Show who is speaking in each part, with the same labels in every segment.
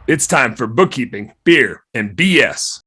Speaker 1: It's time for bookkeeping, beer, and BS.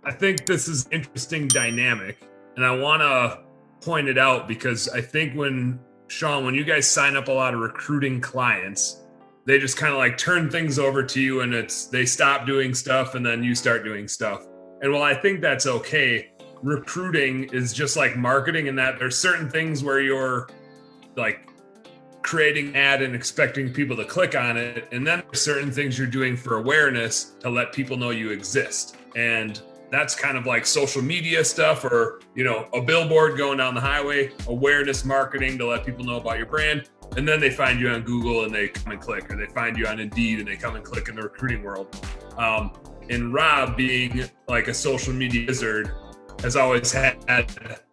Speaker 1: I think this is an interesting dynamic, and I want to point it out because I think when you guys sign up a lot of recruiting clients, they just kind of like turn things over to you, and they stop doing stuff, and then you start doing stuff. And while I think that's okay, recruiting is just like marketing in that there's certain things where you're like creating an ad and expecting people to click on it, and then there's certain things you're doing for awareness to let people know you exist. And that's kind of like social media stuff, or a billboard going down the highway, awareness marketing to let people know about your brand. And then they find you on Google and they come and click, or they find you on Indeed and they come and click in the recruiting world. And Rob, being like a social media wizard, has always had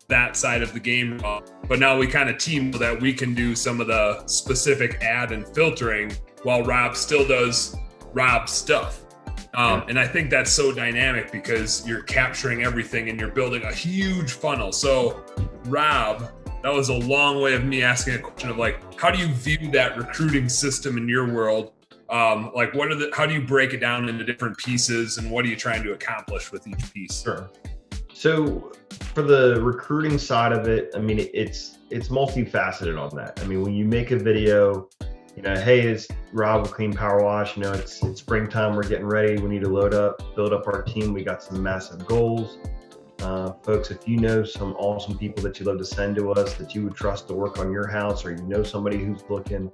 Speaker 1: that side of the game, but now we kind of team so that we can do some of the specific ad and filtering while Rob still does Rob's stuff. And I think that's so dynamic because you're capturing everything and you're building a huge funnel. So Rob, that was a long way of me asking a question of like, how do you view that recruiting system in your world? How do you break it down into different pieces, and what are you trying to accomplish with each piece?
Speaker 2: Sure. So for the recruiting side of it, I mean, it's multifaceted on that. I mean, when you make a video, hey, it's Rob with Clean Power Wash. It's springtime. We're getting ready. We need to build up our team. We got some massive goals. Folks, if you know some awesome people that you'd love to send to us that you would trust to work on your house, or somebody who's looking,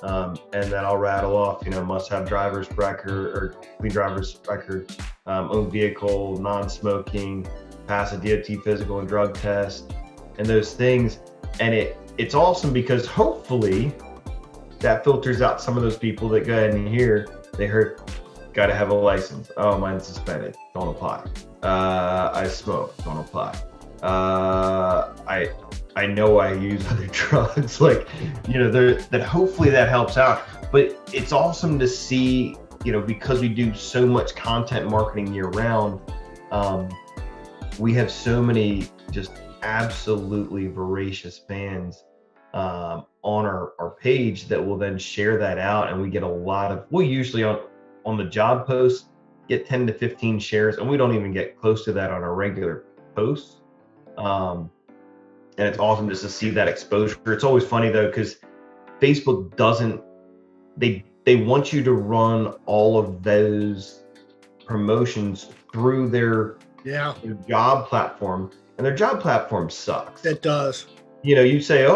Speaker 2: and then I'll rattle off, must have driver's record or clean driver's record, own vehicle, non-smoking, pass a DOT physical and drug test, and those things. And it's awesome because hopefully that filters out some of those people that go ahead and they heard, got to have a license. Oh, mine's suspended. Don't apply. I smoke. Don't apply. I know I use other drugs. That hopefully that helps out. But it's awesome to see, because we do so much content marketing year round, we have so many just absolutely voracious fans on our page that will then share that out, and we get we usually on the job posts get 10 to 15 shares, and we don't even get close to that on our regular posts. And it's awesome just to see that exposure. It's always funny though, because Facebook they want you to run all of those promotions through their job platform, and their job platform sucks.
Speaker 3: It does.
Speaker 2: You say,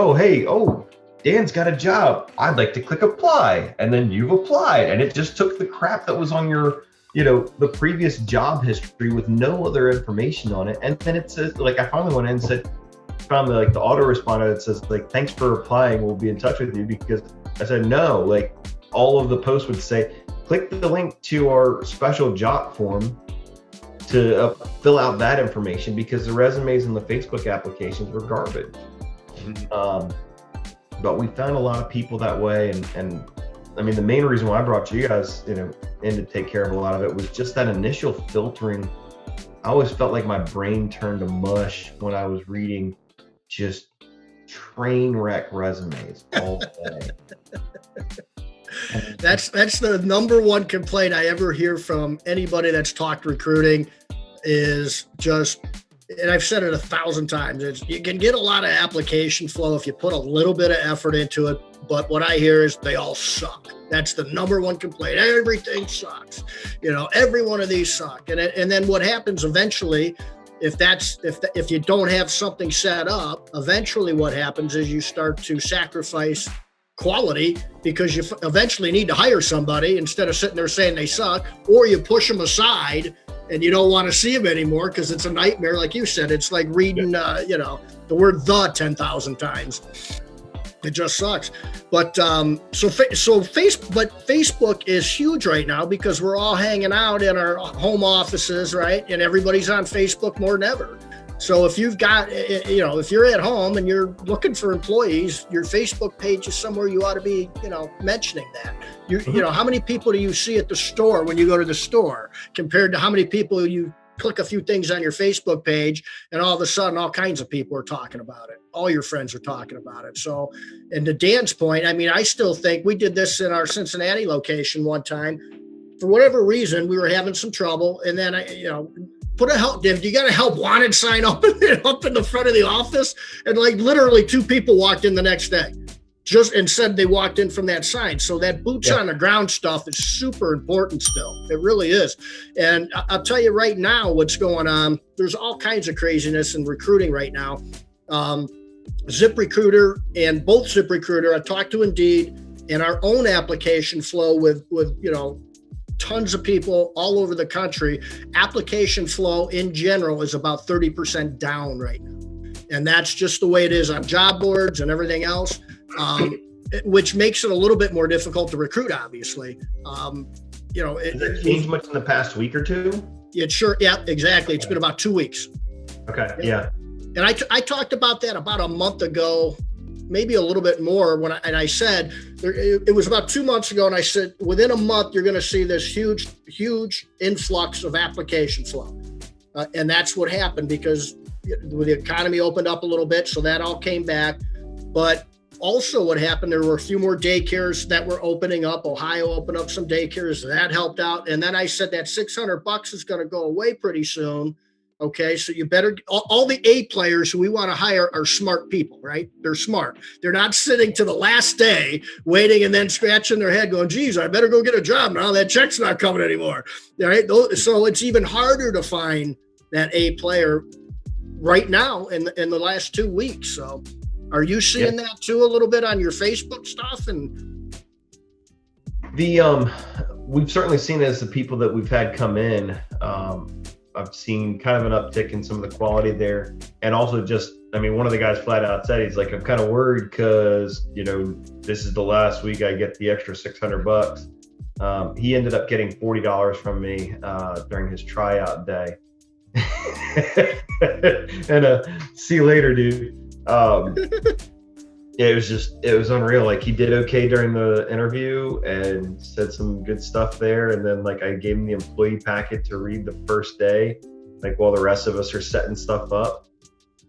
Speaker 2: Dan's got a job. I'd like to click apply. And then you've applied, and it just took the crap that was on your, the previous job history with no other information on it. And then it says, I finally went in and said, found the autoresponder that says, thanks for applying. We'll be in touch with you. Because I said, no, all of the posts would say, click the link to our special job form to fill out that information, because the resumes and the Facebook applications were garbage. But we found a lot of people that way, and I mean, the main reason why I brought you guys, in to take care of a lot of it was just that initial filtering. I always felt like my brain turned to mush when I was reading just train wreck resumes all day.
Speaker 3: That's the number one complaint I ever hear from anybody that's talked recruiting is just, and I've said it 1,000 times, is you can get a lot of application flow if you put a little bit of effort into it. But what I hear is they all suck. That's the number one complaint. Everything sucks. Every one of these suck. And then what happens eventually, if you don't have something set up, eventually what happens is you start to sacrifice quality, because you eventually need to hire somebody instead of sitting there saying they suck, or you push them aside and you don't want to see them anymore because it's a nightmare. Like you said, it's like reading, the word "the" 10,000 times. It just sucks. But Facebook is huge right now because we're all hanging out in our home offices, right? And everybody's on Facebook more than ever. So if you've got, if you're at home and you're looking for employees, your Facebook page is somewhere you ought to be, mentioning that. How many people do you see at the store when you go to the store compared to how many people you click a few things on your Facebook page, and all of a sudden, all kinds of people are talking about it. All your friends are talking about it. So, and to Dan's point, I mean, I still think we did this in our Cincinnati location one time. For whatever reason, we were having some trouble. And then put a help, you got a help wanted sign up in the front of the office. And like literally 2 people walked in the next day and said they walked in from that sign. So that boots on the ground stuff is super important still. It really is. And I'll tell you right now what's going on. There's all kinds of craziness in recruiting right now. ZipRecruiter and both ZipRecruiter, I talked to Indeed, and our own application flow with tons of people all over the country. Application flow in general is about 30% down right now. And that's just the way it is on job boards and everything else, which makes it a little bit more difficult to recruit, obviously.
Speaker 2: Has it changed much in the past week or two?
Speaker 3: It sure, yeah, exactly. It's been about 2 weeks.
Speaker 2: Okay, yeah.
Speaker 3: And I talked about that about a month ago, maybe a little bit more. I said it was about 2 months ago, and I said within a month you're going to see this huge influx of application flow, and that's what happened because the economy opened up a little bit, so that all came back. But also, what happened? There were a few more daycares that were opening up. Ohio opened up some daycares, that helped out. And then I said that $600 is going to go away pretty soon. Okay, so you better, all the A players who we want to hire are smart people, right? They're smart. They're not sitting to the last day waiting and then scratching their head going, geez, I better go get a job now. That check's not coming anymore. All right, so it's even harder to find that A player right now in the last 2 weeks. So are you seeing that too a little bit on your Facebook stuff? And
Speaker 2: we've certainly seen it as the people that we've had come in. I've seen kind of an uptick in some of the quality there. And also one of the guys flat out said, he's like, I'm kind of worried because, this is the last week I get the extra $600. He ended up getting $40 from me during his tryout day. And see you later, dude. It was unreal. Like, he did okay during the interview and said some good stuff there. And then I gave him the employee packet to read the first day, while the rest of us are setting stuff up.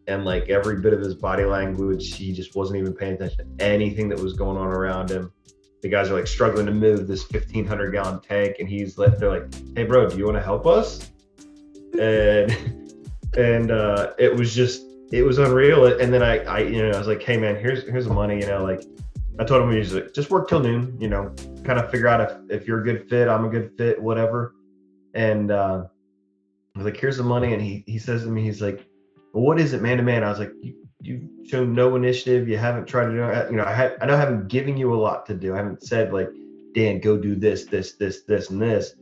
Speaker 2: And every bit of his body language, he just wasn't even paying attention to anything that was going on around him. The guys are struggling to move this 1,500 gallon tank. And they're like, hey bro, do you want to help us? And it was unreal. And then I was like, hey man, here's the money, I told him, he's like, just work till noon, kind of figure out if you're a good fit, I'm a good fit, whatever. And I was like, here's the money. And he says to me, he's like, well, what is it, man to man? I was like, you've shown no initiative. You haven't tried to do it. I know I haven't given you a lot to do. I haven't said Dan, go do this, and this.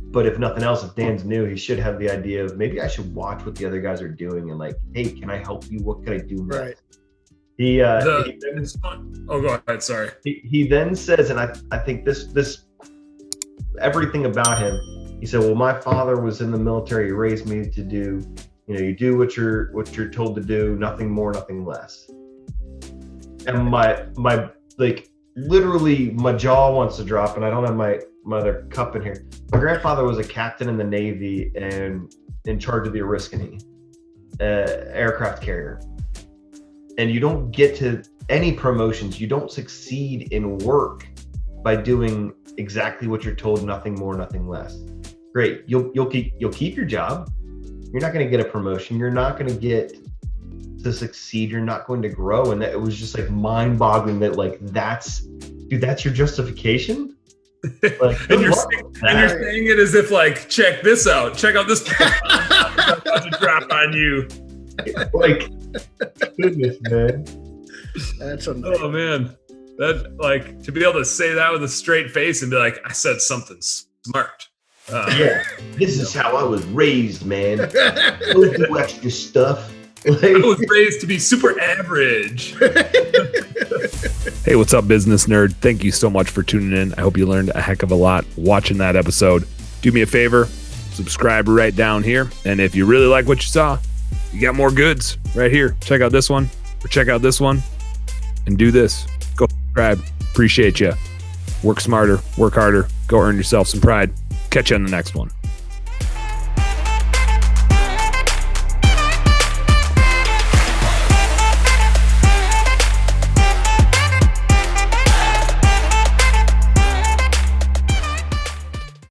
Speaker 2: But if nothing else, if Dan's new, he should have the idea of maybe I should watch what the other guys are doing and hey, can I help you? What can I do next?
Speaker 3: Right.
Speaker 1: It's fun. Oh, go ahead. Sorry.
Speaker 2: He then says, and I think this everything about him. He said, well, my father was in the military. He raised me to do, you do what you're told to do, nothing more, nothing less. And my literally my jaw wants to drop, and I don't have my other cup in here. My grandfather was a captain in the Navy and in charge of the Oriskany aircraft carrier. And you don't get to any promotions. You don't succeed in work by doing exactly what you're told, nothing more, nothing less. Great, you'll keep your job. You're not going to get a promotion. You're not going to get to succeed. You're not going to grow. And that it was just mind-boggling that that's your justification.
Speaker 1: And you're saying it as if check this out. Check out this. I'm about to drop on you.
Speaker 2: Goodness, man.
Speaker 3: That's amazing.
Speaker 1: Oh man, that to be able to say that with a straight face and be like, I said something smart.
Speaker 2: This is how I was raised, man. Don't do extra stuff.
Speaker 1: I was raised to be super average. Hey, what's up, business nerd? Thank you so much for tuning in. I hope you learned a heck of a lot watching that episode. Do me a favor, subscribe right down here. And if you really like what you saw, you got more goods right here. Check out this one or check out this one and do this. Go subscribe. Appreciate you. Work smarter, work harder, go earn yourself some pride. Catch you on the next one.